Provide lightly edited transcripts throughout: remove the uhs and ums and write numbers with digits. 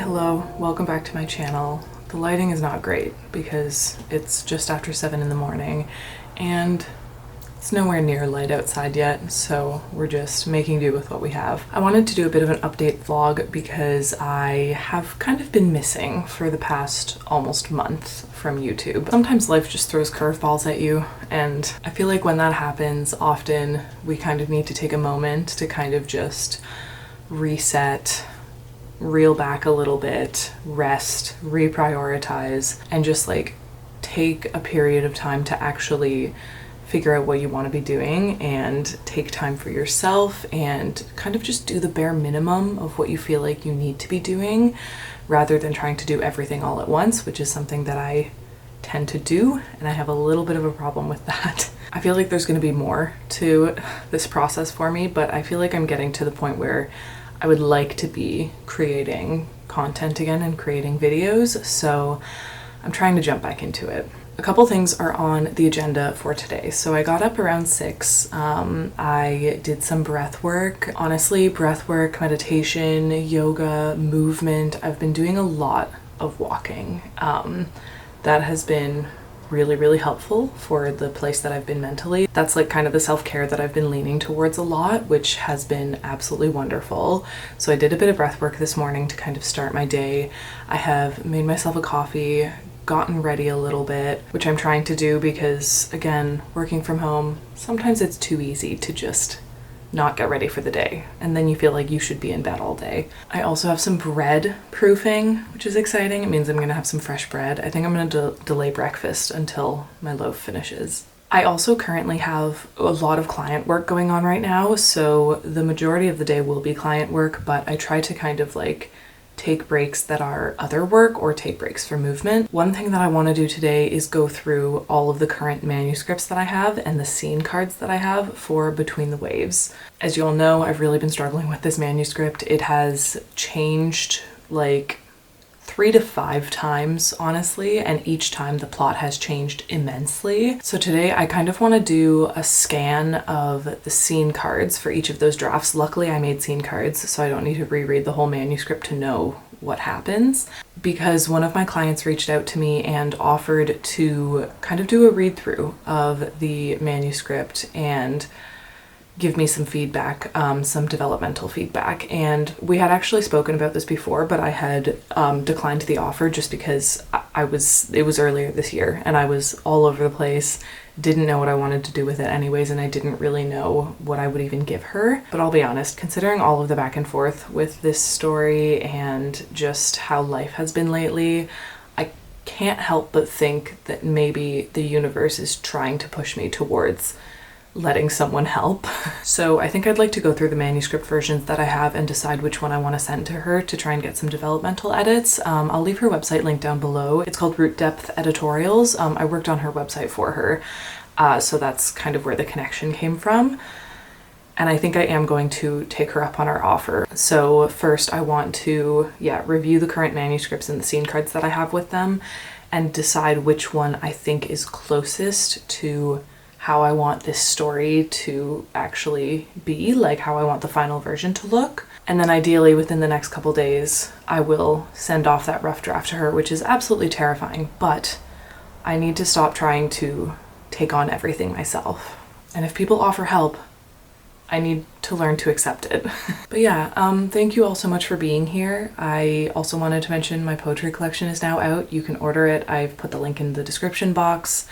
hello, welcome back to my channel. The lighting is not great because it's just after 7 in the morning and it's nowhere near light outside yet, so we're just making do with what we have. I wanted to do a bit of an update vlog because I have kind of been missing for the past almost month from YouTube. Sometimes life just throws curveballs at you, and I feel like when that happens, often we kind of need to take a moment to kind of just reset, reel back a little bit, rest, reprioritize, and just like take a period of time to actually figure out what you want to be doing and take time for yourself and kind of just do the bare minimum of what you feel like you need to be doing rather than trying to do everything all at once, which is something that I tend to do, and I have a little bit of a problem with that. I feel like there's going to be more to this process for me, but I feel like I'm getting to the point where I would like to be creating content again and creating videos, so I'm trying to jump back into it. A couple things are on the agenda for today. So I got up around 6. I did some breath work. Honestly, breath work, meditation, yoga, movement. I've been doing a lot of walking. That has been really helpful for the place that I've been mentally. That's like kind of the self-care that I've been leaning towards a lot, which has been absolutely wonderful. So I did a bit of breath work this morning to kind of start my day. I have made myself a coffee, gotten ready a little bit, which I'm trying to do because, again, working from home, sometimes it's too easy to just not get ready for the day, and then you feel like you should be in bed all day. I also have some bread proofing, which is exciting. It means I'm gonna have some fresh bread. I think I'm gonna delay breakfast until my loaf finishes. I also currently have a lot of client work going on right now, so the majority of the day will be client work, but I try to kind of like take breaks that are other work or take breaks for movement. One thing that I want to do today is go through all of the current manuscripts that I have and the scene cards that I have for Between the Waves. As you all know, I've really been struggling with this manuscript. It has changed like 3 to 5 times, honestly, and each time the plot has changed immensely. So today I kind of want to do a scan of the scene cards for each of those drafts. Luckily I made scene cards, so I don't need to reread the whole manuscript to know what happens, because one of my clients reached out to me and offered to kind of do a read-through of the manuscript and give me some feedback, some developmental feedback. And we had actually spoken about this before, but I had declined the offer just because it was earlier this year and I was all over the place, didn't know what I wanted to do with it anyways, and I didn't really know what I would even give her. But I'll be honest, considering all of the back and forth with this story and just how life has been lately, I can't help but think that maybe the universe is trying to push me towards letting someone help. So I think I'd like to go through the manuscript versions that I have and decide which one I want to send to her to try and get some developmental edits. I'll leave her website linked down below. It's called Root Depth Editorials. I worked on her website for her, so that's kind of where the connection came from. And I think I am going to take her up on our offer. So first I want to, review the current manuscripts and the scene cards that I have with them and decide which one I think is closest to how I want this story to actually be, like how I want the final version to look. And then ideally within the next couple days, I will send off that rough draft to her, which is absolutely terrifying, but I need to stop trying to take on everything myself. And if people offer help, I need to learn to accept it. But yeah, thank you all so much for being here. I also wanted to mention my poetry collection is now out. You can order it. I've put the link in the description box.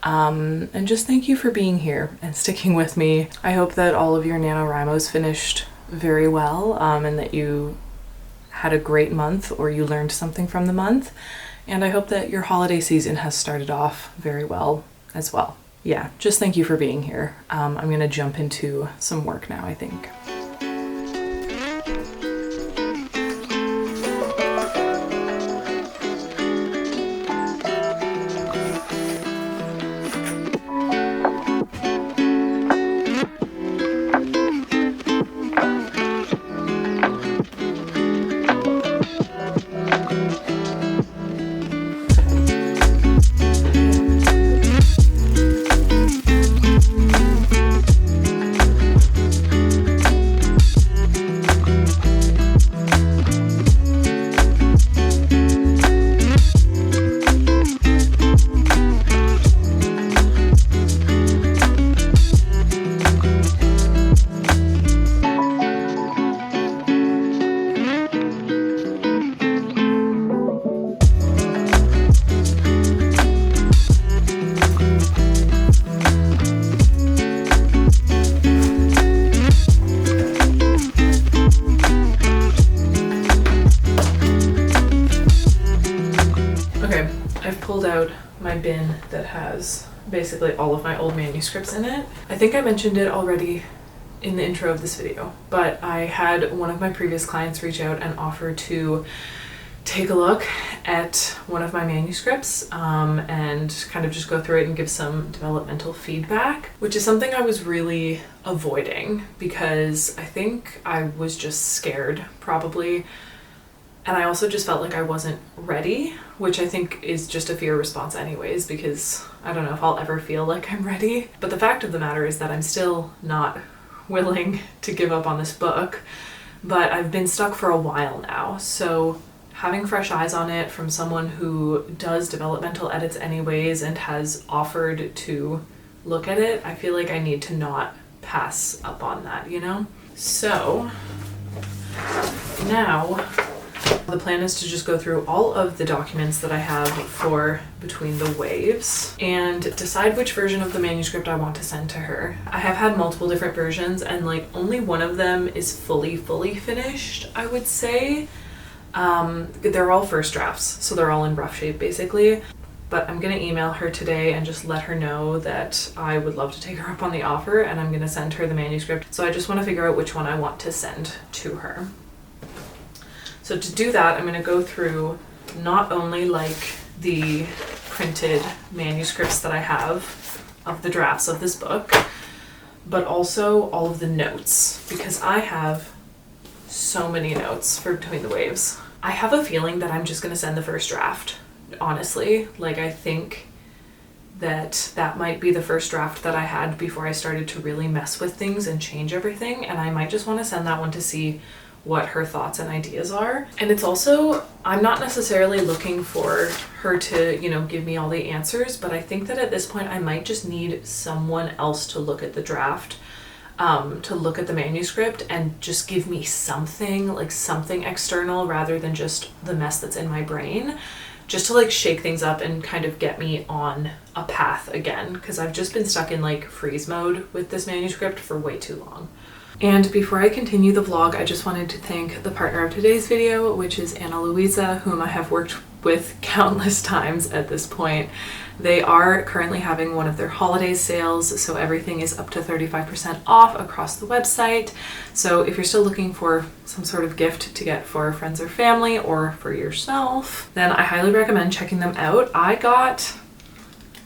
And just thank you for being here and sticking with me. I hope that all of your NaNoWriMos finished very well, and that you had a great month or you learned something from the month. And I hope that your holiday season has started off very well as well. Yeah, just thank you for being here. I'm gonna jump into some work now, I think. pulled out my bin that has basically all of my old manuscripts in it. I think I mentioned it already in the intro of this video, but I had one of my previous clients reach out and offer to take a look at one of my manuscripts and kind of just go through it and give some developmental feedback, which is something I was really avoiding because I think I was just scared probably, and I also just felt like I wasn't ready, which I think is just a fear response anyways, because I don't know if I'll ever feel like I'm ready. But the fact of the matter is that I'm still not willing to give up on this book, but I've been stuck for a while now, so having fresh eyes on it from someone who does developmental edits anyways and has offered to look at it, I feel like I need to not pass up on that, you know? So now the plan is to just go through all of the documents that I have for Between the Waves and decide which version of the manuscript I want to send to her. I have had multiple different versions and like only one of them is fully finished, I would say. They're all first drafts, so they're all in rough shape basically, but I'm gonna email her today and just let her know that I would love to take her up on the offer and I'm gonna send her the manuscript. So I just want to figure out which one I want to send to her. So to do that, I'm gonna go through not only like the printed manuscripts that I have of the drafts of this book, but also all of the notes, because I have so many notes for Between the Waves. I have a feeling that I'm just gonna send the first draft, honestly. Like I think that might be the first draft that I had before I started to really mess with things and change everything, and I might just want to send that one to see what her thoughts and ideas are. And it's also, I'm not necessarily looking for her to, you know, give me all the answers, but I think that at this point I might just need someone else to look at the draft, to look at the manuscript and just give me something, like something external rather than just the mess that's in my brain, just to like shake things up and kind of get me on a path again, because I've just been stuck in like freeze mode with this manuscript for way too long. And before I continue the vlog, I just wanted to thank the partner of today's video, which is Anna Louisa, whom I have worked with countless times at this point. They are currently having one of their holiday sales, so everything is up to 35% off across the website. So if you're still looking for some sort of gift to get for friends or family or for yourself, then I highly recommend checking them out. I got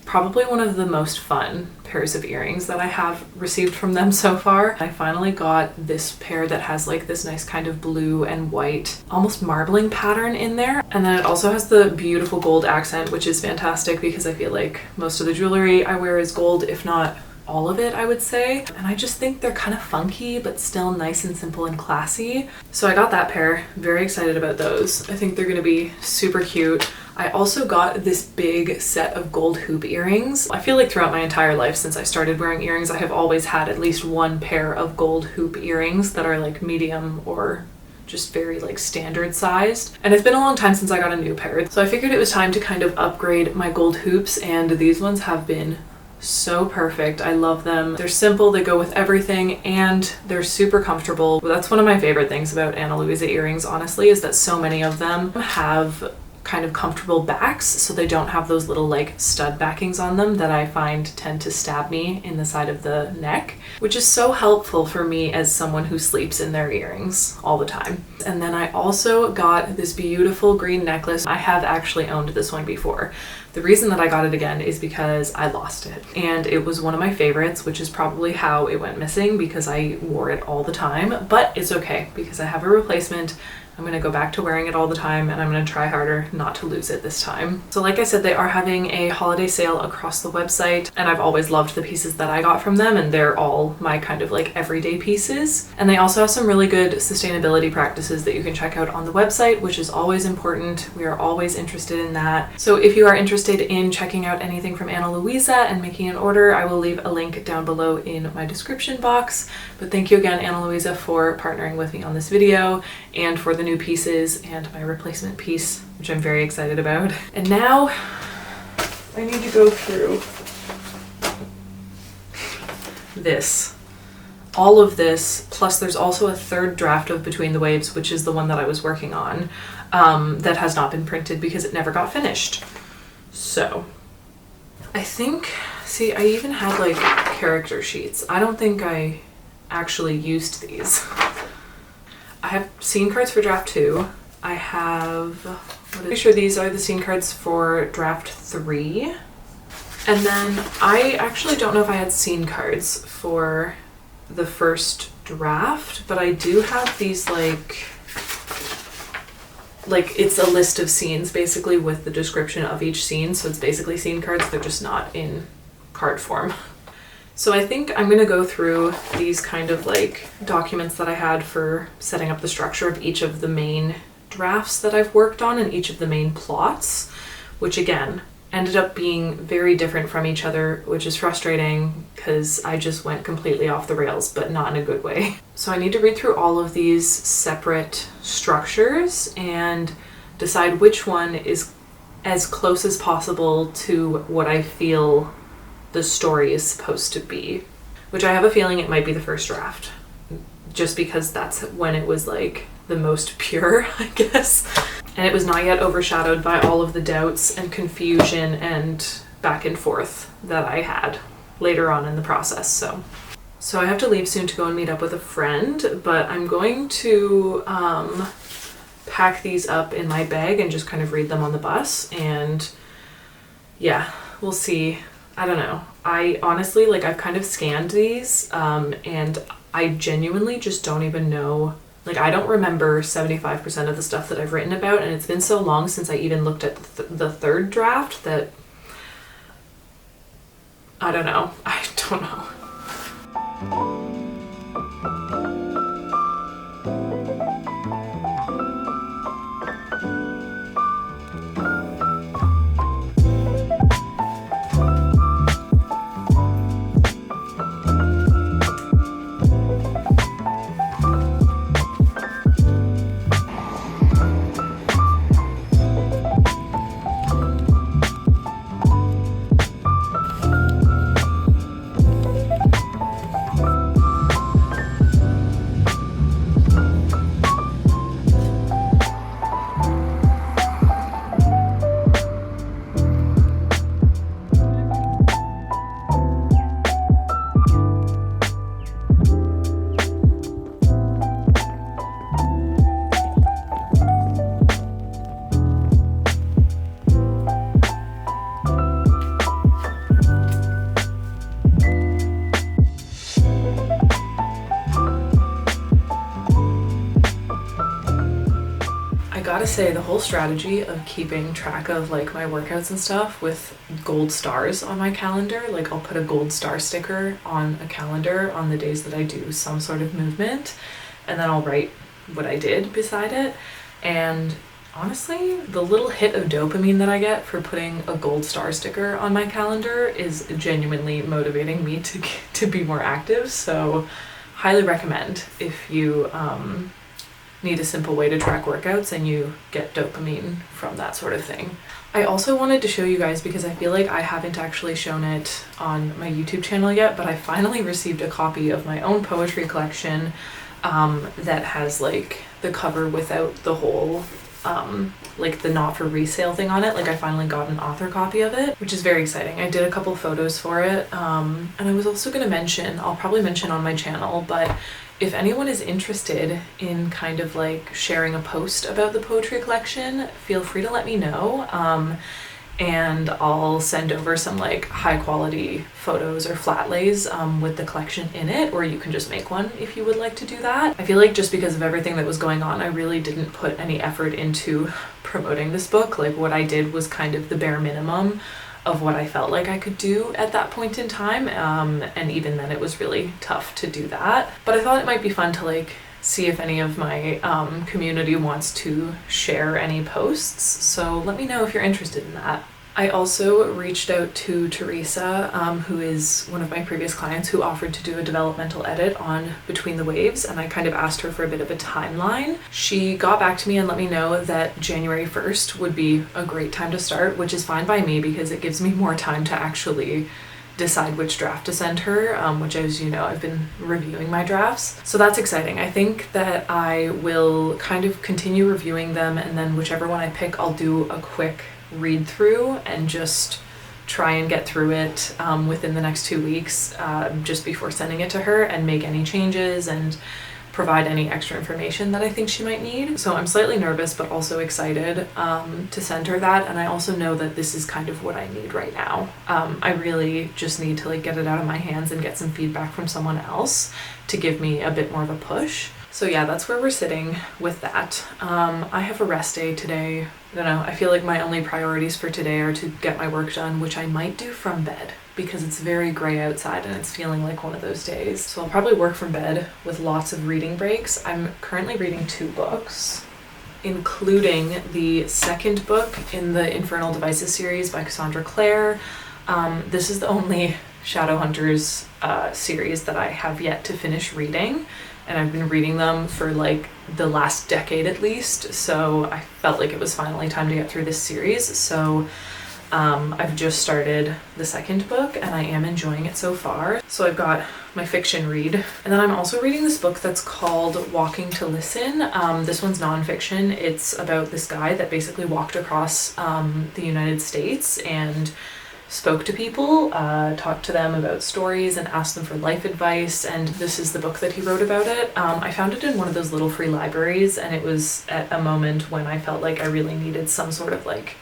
probably one of the most fun pairs of earrings that I have received from them so far. I finally got this pair that has like this nice kind of blue and white, almost marbling pattern in there. And then it also has the beautiful gold accent, which is fantastic because I feel like most of the jewelry I wear is gold, if not all of it, I would say. And I just think they're kind of funky, but still nice and simple and classy. So I got that pair, very excited about those. I think they're gonna be super cute. I also got this big set of gold hoop earrings. I feel like throughout my entire life since I started wearing earrings, I have always had at least one pair of gold hoop earrings that are like medium or just very like standard sized. And it's been a long time since I got a new pair. So I figured it was time to kind of upgrade my gold hoops, and these ones have been so perfect. I love them. They're simple, they go with everything, and they're super comfortable. That's one of my favorite things about Anna Louisa earrings, honestly, is that so many of them have kind of comfortable backs, so they don't have those little like stud backings on them that I find tend to stab me in the side of the neck, which is so helpful for me as someone who sleeps in their earrings all the time. And then I also got this beautiful green necklace. I have actually owned this one before. The reason that I got it again is because I lost it, and it was one of my favorites, which is probably how it went missing because I wore it all the time, but it's okay because I have a replacement. I'm gonna go back to wearing it all the time, and I'm gonna try harder not to lose it this time. So like I said, they are having a holiday sale across the website, and I've always loved the pieces that I got from them, and they're all my kind of like everyday pieces. And they also have some really good sustainability practices that you can check out on the website, which is always important. We are always interested in that. So if you are interested in checking out anything from Anna Louisa and making an order, I will leave a link down below in my description box. But thank you again, Anna Louisa, for partnering with me on this video and for the new pieces and my replacement piece, which I'm very excited about. And now I need to go through this. All of this, plus there's also a third draft of Between the Waves, which is the one that I was working on, that has not been printed because it never got finished. So I think, see, I even had like character sheets. I don't think I actually used these. I have scene cards for draft 2. I have, I'm sure these are the scene cards for draft 3. And then I actually don't know if I had scene cards for the first draft, but I do have these like it's a list of scenes basically with the description of each scene. So it's basically scene cards, they're just not in card form. So I think I'm going to go through these kind of like documents that I had for setting up the structure of each of the main drafts that I've worked on and each of the main plots, which again ended up being very different from each other, which is frustrating because I just went completely off the rails, but not in a good way. So I need to read through all of these separate structures and decide which one is as close as possible to what I feel the story is supposed to be, which I have a feeling it might be the first draft, just because that's when it was like the most pure, I guess. And it was not yet overshadowed by all of the doubts and confusion and back and forth that I had later on in the process. So I have to leave soon to go and meet up with a friend, but I'm going to pack these up in my bag and just kind of read them on the bus. And yeah, we'll see. I don't know. I honestly, like, I've kind of scanned these and I genuinely just don't even know. Like, I don't remember 75% of the stuff that I've written about, and it's been so long since I even looked at the third draft that I don't know. I don't know. Gotta say, the whole strategy of keeping track of like my workouts and stuff with gold stars on my calendar, like I'll put a gold star sticker on a calendar on the days that I do some sort of movement, and then I'll write what I did beside it. And honestly, the little hit of dopamine that I get for putting a gold star sticker on my calendar is genuinely motivating me to be more active. So highly recommend if you need a simple way to track workouts and you get dopamine from that sort of thing. I also wanted to show you guys, because I feel like I haven't actually shown it on my YouTube channel yet, but I finally received a copy of my own poetry collection that has like the cover without the whole like the not for resale thing on it. Like, I finally got an author copy of it, which is very exciting. I did a couple photos for it, and I was also going to mention, I'll probably mention on my channel, but if anyone is interested in kind of like sharing a post about the poetry collection, feel free to let me know. And I'll send over some like high quality photos or flat lays with the collection in it, or you can just make one if you would like to do that. I feel like just because of everything that was going on, I really didn't put any effort into promoting this book. Like, what I did was kind of the bare minimum of what I felt like I could do at that point in time, and even then it was really tough to do that. But I thought it might be fun to like see if any of my community wants to share any posts, so let me know if you're interested in that. I also reached out to Teresa, who is one of my previous clients, who offered to do a developmental edit on Between the Waves, and I kind of asked her for a bit of a timeline. She got back to me and let me know that January 1st would be a great time to start, which is fine by me because it gives me more time to actually decide which draft to send her, which, as you know, I've been reviewing my drafts. So that's exciting. I think that I will kind of continue reviewing them, and then whichever one I pick, I'll do a quick read through and just try and get through it within the next 2 weeks, just before sending it to her, and make any changes and provide any extra information that I think she might need. So I'm slightly nervous but also excited to send her that, and I also know that this is kind of what I need right now. I really just need to like get it out of my hands and get some feedback from someone else to give me a bit more of a push. So yeah, that's where we're sitting with that. I have a rest day today. I don't know, I feel like my only priorities for today are to get my work done, which I might do from bed because it's very gray outside and it's feeling like one of those days. So I'll probably work from bed with lots of reading breaks. I'm currently reading 2 books, including the second book in the Infernal Devices series by Cassandra Clare. This is the only Shadowhunters series that I have yet to finish reading, and I've been reading them for like the last decade at least, so I felt like it was finally time to get through this series. So I've just started the second book and I am enjoying it so far. So I've got my fiction read, and then I'm also reading this book that's called Walking to Listen. This one's nonfiction. It's about this guy that basically walked across the United States and spoke to people, talked to them about stories and asked them for life advice, and this is the book that he wrote about it. I found it in one of those little free libraries, and it was at a moment when I felt like I really needed some sort of like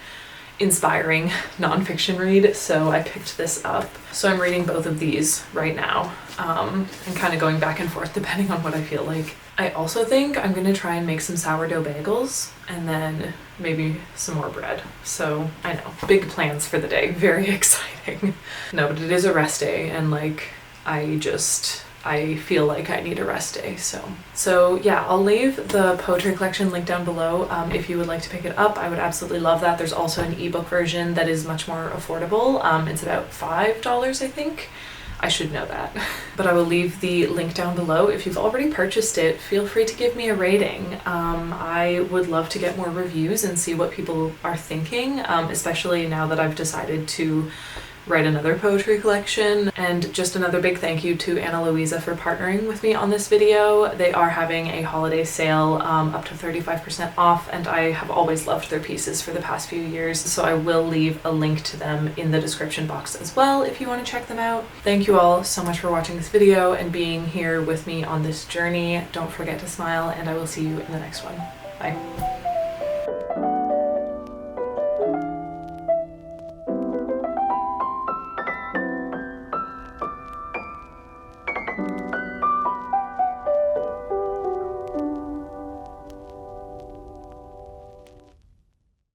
inspiring nonfiction read, so I picked this up. So I'm reading both of these right now, and kind of going back and forth depending on what I feel like. I also think I'm gonna try and make some sourdough bagels and then maybe some more bread. So I know, big plans for the day, very exciting. No, but it is a rest day, and like I feel like I need a rest day. So yeah, I'll leave the poetry collection link down below. If you would like to pick it up, I would absolutely love that. There's also an ebook version that is much more affordable. It's about $5, I think. I should know that. But I will leave the link down below. If you've already purchased it, feel free to give me a rating. I would love to get more reviews and see what people are thinking, especially now that I've decided to write another poetry collection. And just another big thank you to Anna Louisa for partnering with me on this video. They are having a holiday sale up to 35% off, and I have always loved their pieces for the past few years, so I will leave a link to them in the description box as well if you want to check them out. Thank you all so much for watching this video and being here with me on this journey. Don't forget to smile, and I will see you in the next one. Bye.